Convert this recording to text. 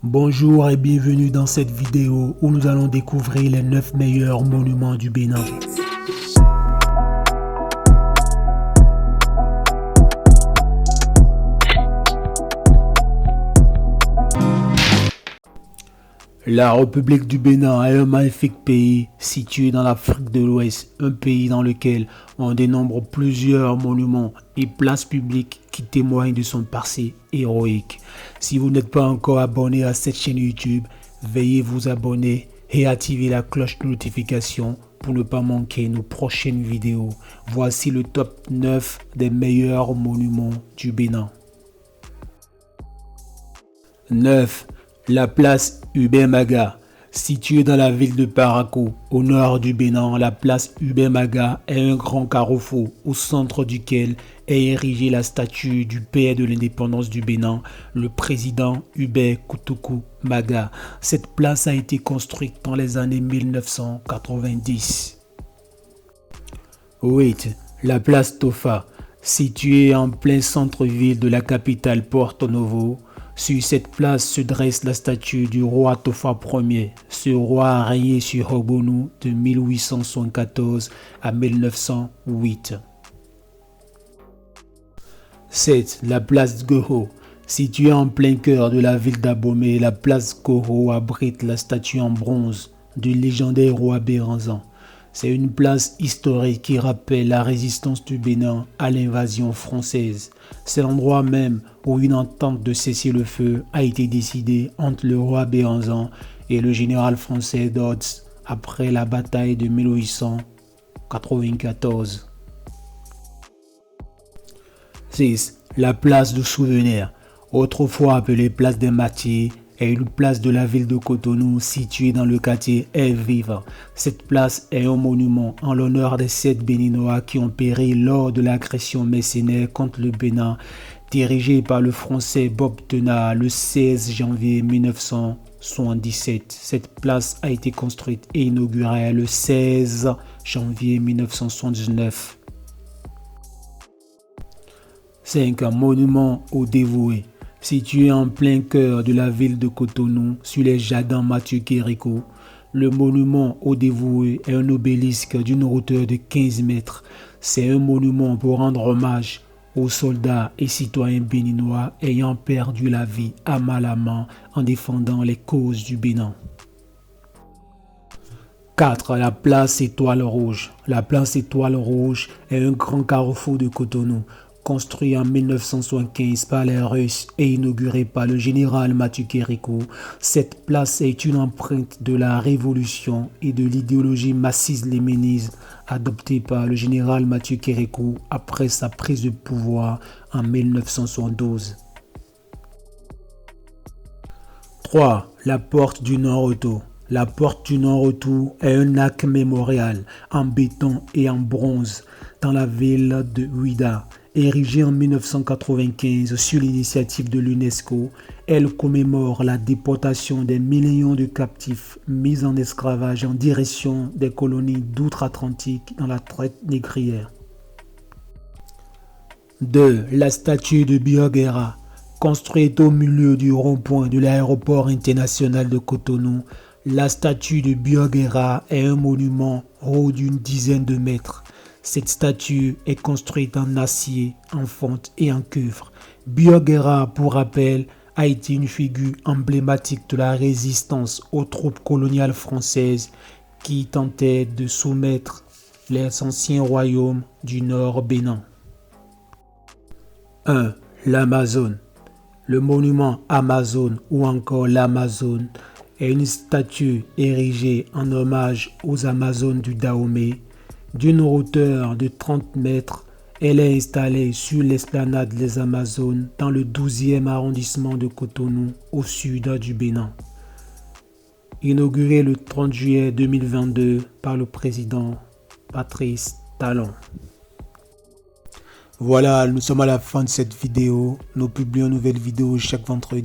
Bonjour et bienvenue dans cette vidéo où nous allons découvrir les 9 meilleurs monuments du Bénin. La République du Bénin est un magnifique pays situé dans l'Afrique de l'Ouest, un pays dans lequel on dénombre plusieurs monuments et places publiques qui témoignent de son passé héroïque. Si vous n'êtes pas encore abonné à cette chaîne YouTube, veuillez vous abonner et activer la cloche de notification pour ne pas manquer nos prochaines vidéos. Voici le top 9 des meilleurs monuments du Bénin. 9. La place Hubert Maga. Située dans la ville de Parakou, au nord du Bénin, la place Hubert Maga est un grand carrefour au centre duquel est érigée la statue du père de l'indépendance du Bénin, le président Hubert Koutoukou Maga. Cette place a été construite dans les années 1990. 8. La place Tofa. Située en plein centre-ville de la capitale Porto Novo, sur cette place se dresse la statue du roi Tofa Ier. Ce roi a régné sur Ogbonu de 1874 à 1908. 7. La place Goho. Située en plein cœur de la ville d'Abomey, la place Goho abrite la statue en bronze du légendaire roi Béranzan. C'est une place historique qui rappelle la résistance du Bénin à l'invasion française. C'est l'endroit même où une entente de cessez-le-feu a été décidée entre le roi Béranzan et le général français Dodds après la bataille de 1894. 6. La place de Souvenir. Autrefois appelée place des Martyrs, est une place de la ville de Cotonou située dans le quartier Ève-Vive. Cette place est un monument en l'honneur des 7 Béninois qui ont péri lors de l'agression mercenaire contre le Bénin, dirigée par le français Bob Denard le 16 janvier 1977. Cette place a été construite et inaugurée le 16 janvier 1979. 5. Un monument aux dévoués. Situé en plein cœur de la ville de Cotonou, sur les jardins Mathieu Kérékou, le monument aux dévoués est un obélisque d'une hauteur de 15 mètres. C'est un monument pour rendre hommage aux soldats et citoyens béninois ayant perdu la vie à Malama en défendant les causes du Bénin. 4. La place Étoile Rouge. La place Étoile Rouge est un grand carrefour de Cotonou, construit en 1975 par les Russes et inauguré par le général Mathieu Kérékou. Cette place est une empreinte de la révolution et de l'idéologie marxiste-léniniste adoptée par le général Mathieu Kérékou après sa prise de pouvoir en 1972. 3. La porte du non-retour. La porte du non-retour est un arc mémorial en béton et en bronze dans la ville de Ouidah. Érigée en 1995 sur l'initiative de l'UNESCO, elle commémore la déportation des millions de captifs mis en esclavage en direction des colonies d'outre-Atlantique dans la traite négrière. 2. La statue de Bioguera. Construite au milieu du rond-point de l'aéroport international de Cotonou, la statue de Bioguera est un monument haut d'une dizaine de mètres. Cette statue est construite en acier, en fonte et en cuivre. Bioguera, pour rappel, a été une figure emblématique de la résistance aux troupes coloniales françaises qui tentaient de soumettre les anciens royaumes du Nord Bénin. 1. L'Amazone. Le monument Amazone ou encore l'Amazone est une statue érigée en hommage aux Amazones du Dahomey. D'une hauteur de 30 mètres, elle est installée sur l'esplanade des Amazones dans le 12e arrondissement de Cotonou, au sud du Bénin. Inaugurée le 30 juillet 2022 par le président Patrice Talon. Voilà, nous sommes à la fin de cette vidéo. Nous publions une nouvelle vidéo chaque vendredi.